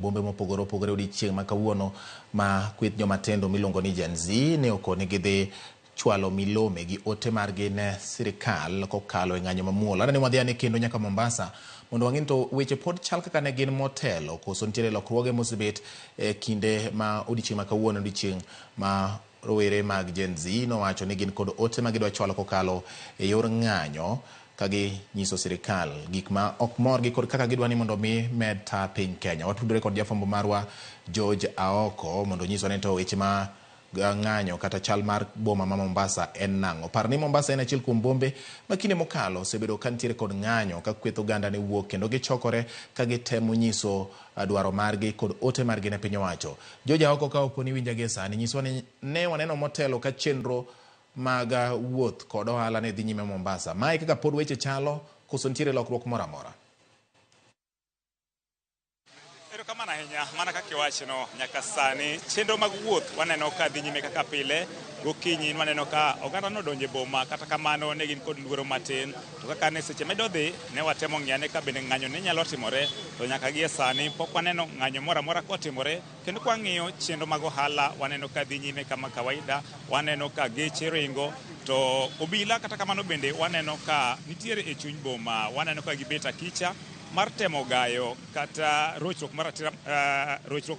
bombe mopogore opogore odiochieng' ma kawuono ma kweth joma tindo miluongo ni Gen Z ne okone gidhi chwalo milome gi ote margi ne sirikal kokalo e ng'anyo mamuol. Adani wadhi ane kendo nyaka Mombasa mondo wang'e to weche pod chal kaka ne gin motelo koso nitiere lokruoge mosebet e kinde ma odiochieng' ma kawuono odiochieng' ma rowere mag Gen Z nowacho ni gin kod ote ma gidwa chwalo kokalo e yor ng'anyo kagi nyiso sirikal gik ma ok morgi kod kaka gidwani mondo mi med ta piny Kenya. Watudore kod jafwambo marwa George Aoko mondo nyiswa ne to weche ma ng'anyo kata chal mar boma ma Mombasa en nang'o. Par ni Mombasa en achiel kuom bombe ma kinde mokalo osebedo ka nitiere kod ng'anyo ka kweth oganda ne wuok kendo gichokore ka gitemo nyiso dwaro margi kod ote margi ne piny owacho. George Aoko ka oponi winja gi sani nyiswa ni ne waneno motelo ka chenro mag wuoth kod ohala ne dhi nyime Mombasa. Mae kaka pod weche chalo koso nitiere lokruok moro amora. Kamana ahinya mana kaka iwachono nyaka sani chenro mag wuoth waneno ka dhi nyime kaka pile. Gokinyi waneno ka oganda nodonje boma, kata kamano ne gin kod luoro matin, to kaka ne seche medo dhi ne watemo ng'iyane ka bende ng'anyo ne nyalo timore, to nyaka gie sani pok waneno ng'anyo moro amora kotimore. Kendo kwa ng'iyo chenro mag ohala waneno ka dhi nyime kama kawaida, waneno ka geche ringo, to obila kata kamano bende waneno ka nitiere e chuny boma, waneno ka gibet akicha mar temo gayo kata rochruok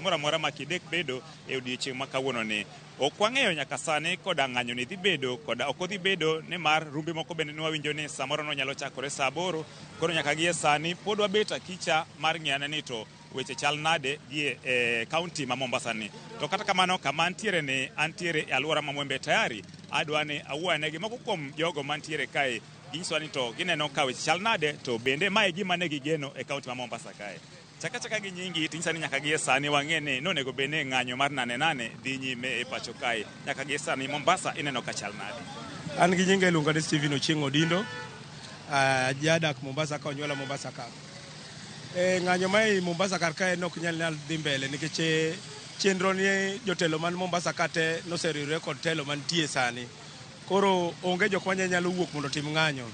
moro amora ma kidek bedo e odiochieng' ma kawuono ni. Ok wang'eyo nyaka sani koda ng'anyo ni dhi bedo koda ok odhi bedo, ni mar rumbe moko bende ne wawinjo ni samoro no nyalo chakore saa 8. Koro nyaka gie sani pod wabet akicha mar ng'iyane ni to weche chal nade gi e kaunti ma Mombasa ni. To kata kamano kama antiere ni antiere e alwora ma Mwembe tayari, adwani awuoyane gi moko kuom jogo mantiere kae ginyiso ni to gineno ka weche chal nade, to bende mae gima ne gigeno e kaunti ma Mombasa kae. Chaka gi nyingi tinyisa ni nyaka gie sani wang'e ni nonego bed ni ng'anyo mar nane dhi nyime e pacho kae. Nyaka gie sani Mombasa ineno ka chal nade? An gi nyinga iluonga ni Steven Ochieng' Odindo, jadak Mombasa ka, onyuola Mombasa ka. Ng'anyo mai Mombasa kar kae nok nyal dhi mbele nikech chenro ni jotelo man Mombasa ka te noseriwore kod telo mantie sani. Koro onge jok manyalo wuok mondo tim ng'anyo.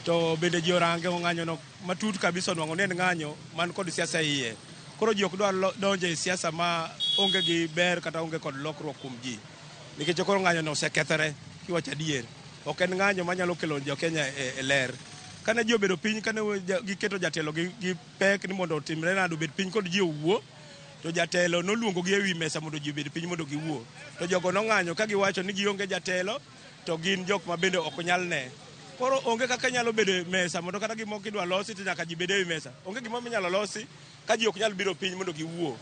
To bende ji orange ng'anyo no matut kabisa, nwang'o ne en ng'anyo man kod siasa iye. Koro ji ok dwar donje e siasa ma onge gi ber kata onge kod lokruok kuom ji. Nikech koro ng'anyo no osekethore kiwacho adier. Ok en ng'anyo manyalo kelo jo Kenya e ler. Kane ji obedo piny, kane giketo jatelo gi pek ni mondo otimre nado bed piny kod ji owuo, to jatelo noluongo gi ewi mesa mondo ji obed piny mondo giwuo. To jogo nong'anyo ka giwacho ni gionge jatelo, to gin jok ma bende ok nyal ne. Koro onge kaka nyalo bedo mesa mondo kata gimo kidwa losi to nyaka ji bede ewi mesa. Onge gimo minyalo losi ka ji ok nyal biro piny mondo giwuo.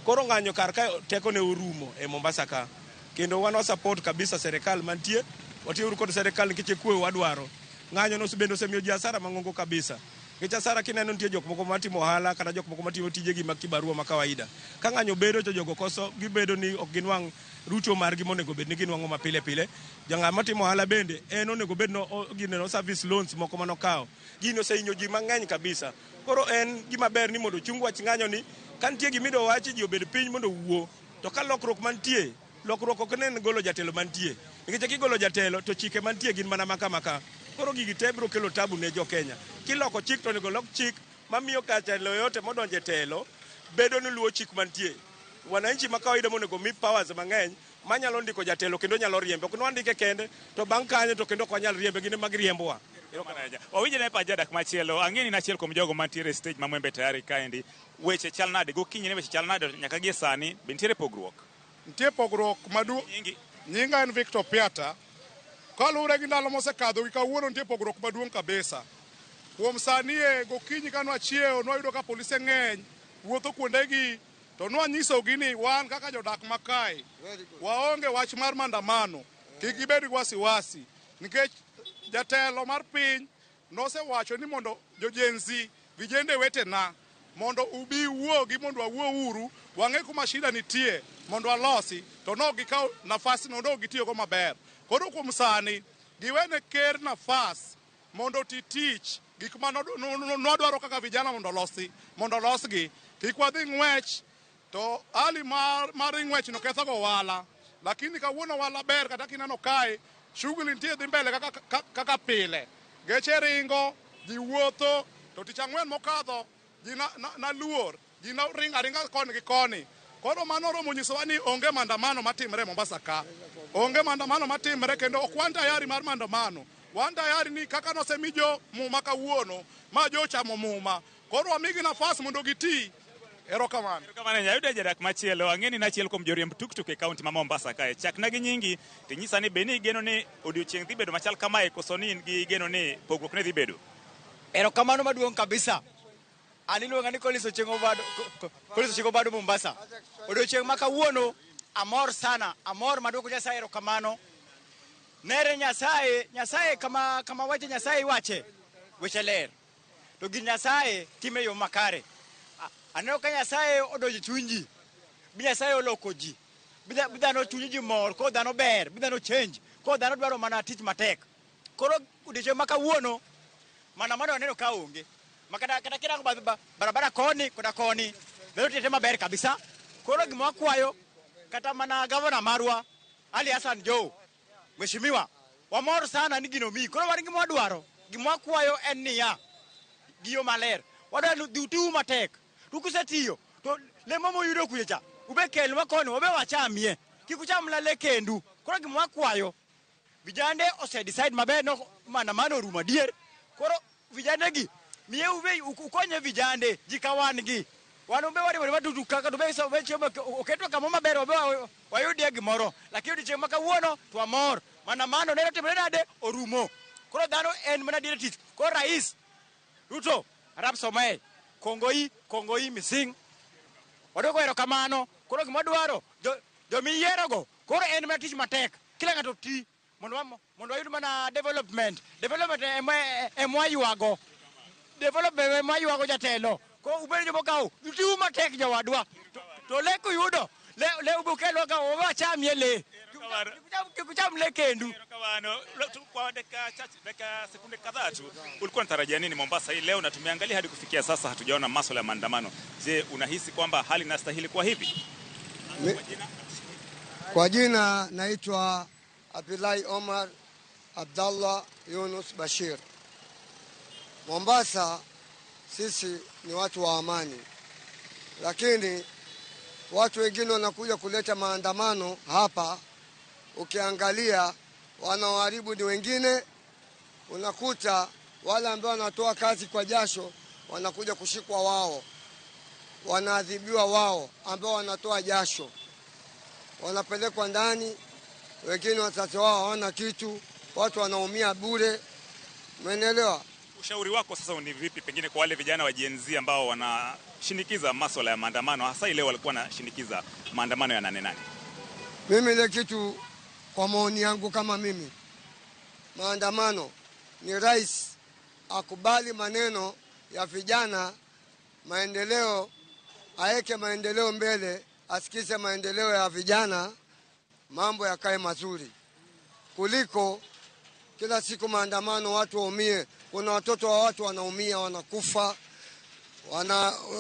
Koro ng'anyo kar ka teko ne orumo e Mombasa ka. Kendo wan support kabisa serikal mantie, watiyo kod serikal nikech kwe wadwaro. Ng'anyo no bende osemiyo ji asara mang'ongo kabisa. Nikech asara kineno nitie jok moko matimo ohala kata jok moko matimo tijegi mag kibarua ma kawaida. Ka ng'anyo bedo to jogo koso gibedo ni ok ginwang' rucho margi monego bed ni ginwang'o mapile pile. Jang'a matimo ohala bende en onego bed no gineno service loans moko manokawo. Gino osehinyo ji mang'eny kabisa. Koro en gima ber ni mondo chung wach ng'anyo ni, ka nitie gimido wachi ji obed piny mondo wuo. To ka lokruok mantie, lokruok ok nen golo jatelo mantie. Nikech kigolo jatelo to chike mantie gin mana maka. Koro gigi te biro kelo tabu ne jo Kenya. Kiloko chik to onego lok chik mamiyo jatelo yote modonje telo bedo ni luwo chik mantie. Wananchi ma kawaida monego mi powers mang'eny manyalo ndiko jatelo kendo nyalo riembe. Ok nwandike kende to bang' kanyo to kendo ok wanyal riembe, gine mag riembowa. Owinjo ne pa jadak machielo, ang'eni na achiel kuom jogo mantiere stage ma Mwembe tayari kaendi. Weche chal nade? Gokinyi ne weche chal nade nyaka gie sani? Be nitiere pogruok? Nitie pogruok nyinga en Victor Piata. Kaluwore gi ndalo mosekadho gi kawuono nitie pogruok maduong' kabisa. Kuom sani gokinyi ka nwachiewo nwayudo ka polise ng'eny wuotho kuondegi, to nwanyisogi ni wan kaka jodak makae waonge wach mar mandamano, kik gibed gi wasiwasi, nikech jatelo mar piny nosewacho ni mondo jo Gen Z vijende wetena mondo ubi wuogi mondo wawuo uru, wang'e kuma shida nitie mondo walosi, to no gikaw nafasi no gitiyogo maber. Koro kuom sani giwene ker nafas mondo titich gik ma nodwaro kaka vijana mondo losgi. Kik wadhi ng'wech, to hali mar ng'wech no ketho go wala. Lakini kawuono wala ber, kata kineno kae shughuli nitie dhi mbele kaka pile. Geche ringo, ji wuotho, to tich ang'wen mokadho ji naluor ji no ringa koni gi koni. Koro mano romo nyisowa ni onge maandamano matimre Mombasa ka. Onge maandamano matimre kendo ok wan tayari mar maandamano. Wan tayari ni kaka nosemijo muma kawuono ma jo chamo muma. Koro wamigi nafas mondo giti. Erokamano. Erokamano nyayudo jadak machielo ang'eni nachiel kuom joriemb tuktuk e kaunti ma Mombasa kae. Chakna gi nyingi tinyisa ni beni geno ni odiochieng' dhi bedo machal kamae koso ni gi geno ni pogruok ne dhi bedo. Erokamano maduong' kabisa. Aniluonga ni Collins Ochieng' Obado Mombasa. Odiochieng' ma kawuono amor sana, amor maduong' Nyasaye erokamano. Nere Nyasaye kama wache Nyasaye wache weche ler. To gi Nyasaye time yo makare. Aneno ka Nyasaye odonjo chunyi. Bi Nyasaye oloko ji. Bi dhano chunyi ji mor, ko dhano ber, bi dhano change, ko dhano dwaro mana tich matek. Koro odiochieng' ma kawuono mana aneno ka onge. Makata kira barabara koni koda koni. Bedo tete maber kabisa. Koro gima wakwayo kata mana gavana marwa Ali Hassan Joho. Mheshimiwa, wamor sana ni gino mi. Koro wan gima wadwaro, gima wakwayo en niya. Giyo maler. Wadwaro dhiutiu matek. Tukusetiyo. To lemo moyudo kuyecha. Ube kel makoni, wabe wachamie. Kikucham lale kendu. Koro gima wakwayo. Vijande ose decide maber no maandamano orumo dier. Koro vijande gi miye ube ukonye vijande jikawan gi. Wan ube wadu kaka ube so chemo oketwa kama maber ube wayudie gimoro. Lakini odiochieng' ma kawuono twamor. Maandamano neno timore nade orumo. Koro dhano en mana diere tich. Koro rais Ruto Arap Somae Kongoi mising. Wadogo erokamano. Koro gima dwaro jomiyierogo. Koro en mana tich matek. Kila ng'ato ti mondo wayud mana development emwa yuago. Development emwa yuago jatelo. Ko ubeni jomo kawo tiu matek jawadwa. To leko yudo le ubukelo ka wachamie le. Kikucham le kendu. Erokamano. Kwa dakika sekunde kadhaa tu ulikuwa unatarajia nini Mombasa hii leo, na tumeangalia hadi kufikia sasa hatujaona masuala ya maandamano. Je, unahisi kwamba hali inastahili kwa hivi? Kwa jina naitwa Abdullahi Omar Abdallah Yunus Bashir. Mombasa sisi ni watu wa amani. Lakini watu wengine wanakuja kuleta maandamano hapa, ukiangalia wanaoharibu ni wengine. Unakuta wale ambao wanatoa kazi kwa jasho wanakuja kushikwa wao, wanaadhibiwa wao ambao wanatoa jasho, wanapelekwa ndani. Wengine wazazi wao hawana kitu, watu wanaumia bure. Umeelewa? Ushauri wako sasa ni vipi pengine kwa wale vijana wa Gen Z ambao wanashinikiza masuala ya maandamano, hasa ile walikuwa wanashinikiza maandamano ya 8-8? Mimi ile kitu kwa maoni yangu kama mimi, maandamano ni rais akubali maneno ya vijana, maendeleo, aeke maendeleo mbele, asikize maendeleo ya vijana, mambo yakae mazuri. Kuliko kila siku maandamano watu waumie. Kuna watoto wa watu wanaumia, wanakufa,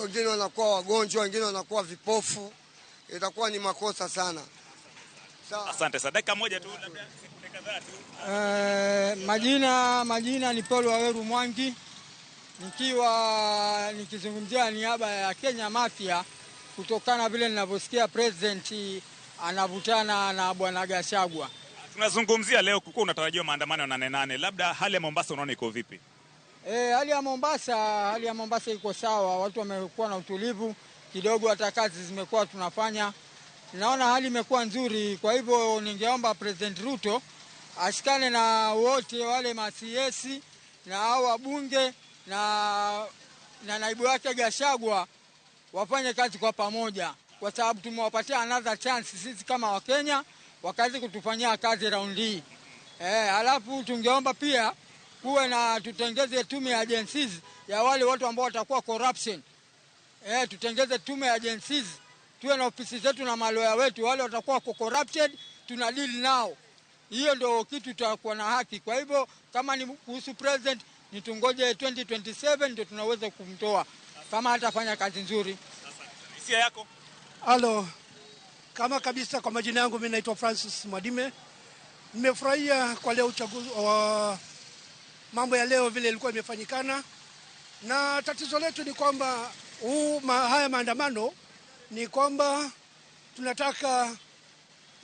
wengine wanakuwa wagonjwa, wengine wanakuwa vipofu. Itakuwa ni makosa sana. Asante sana. Dakika moja tu labda sekunde kadhaa tu. Majina ni Paul Waweru Mwangi, nikizungumzia niaba ya Kenya Mafia, kutokana vile ninavyosikia president anavutana na bwana Gachagua. Tunazungumzia leo kulikuwa unatarajiwa maandamano ya 8-8. Labda hali ya Mombasa unaona iko vipi? Hali ya Mombasa iko sawa. Watu wamekuwa na utulivu kidogo, hata kazi zimekuwa tunafanya. Naona hali imekuwa nzuri. Kwa hivyo ningeomba President Ruto ashikane na wote wale ma-CS na hao wabunge na naibu wake Gachagua wafanye kazi kwa pamoja, kwa sababu tumewapatia another chance sisi kama Wakenya wakazi kutufanyia kazi round hii. Alafu tungeomba pia kuwe na tutengeze tume ya agencies ya wale watu ambao watakuwa corruption. Tutengeze tume ya agencies, tuwe na ofisi zetu na maloya wetu, wale watakuwa corrupted tuna deal nao. Hiyo ndio kitu tutakuwa na haki. Kwa hivyo kama ni kuhusu president, nitungoje 2027 ndio tunaweza kumtoa kama hatafanya kazi nzuri. Hisia yako? Halo. Kama kabisa, kwa majina yangu mimi naitwa Francis Mwadime. Nimefurahia kwa leo uchaguzi mambo ya leo vile ilikuwa imefanyikana. Na tatizo letu ni kwamba haya maandamano ni kwamba tunataka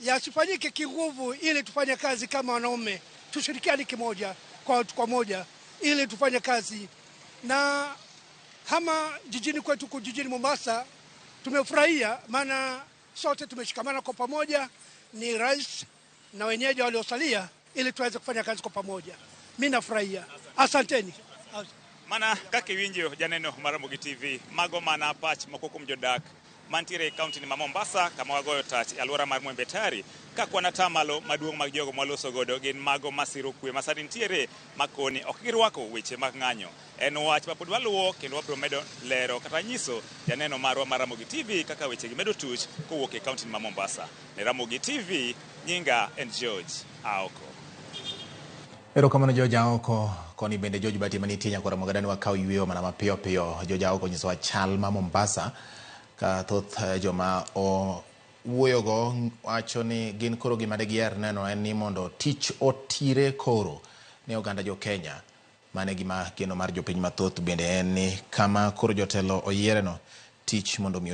yasifanyike kinguvu, ili tufanye kazi kama wanaume, tushirikiane kimoja kwa moja ili tufanye kazi. Na kama jijini kwetu, jijini Mombasa, tumefurahia maana sote tumeshikamana kwa pamoja, ni rais na wenyeji waliosalia, ili tuweze kufanya kazi kwa pamoja. Mimi nafurahia. Asanteni. Mana kaka winjo janeno Maramogi TV mago mana pach moko kum jodak mantiere kaunti ni ma Mombasa kama wagoyo tach alwora mar Mwembe Tari ka kwana tamalo maduong' mag jogo mwaloso godo gin mago masiro kwe masani ntiere makoni ok girwako weche mag ng'anyo. En wach ma pod waluwo kendo wabro medo lero kata nyiso janeno marwa Maramogi TV kaka weche gi medo tuch kowuok e kaunti ni ma Mombasa. Ne Ramogi TV, nyinga en George Aoko. Erokamano George Aoko. Koni bende George Bati manitie nyakora mogadani wakao yueyo mana mapiyo piyo. George Aoko nyiso chal ma Mombasa ka thoth joma o wuoyogo wacho ni gin koro gima degier neno en ni mondo tich otire koro ne oganda jo Kenya. Mane gima geno mar jopiny mathoth bende en ni kama koro jotelo oyiereno tich mondo mi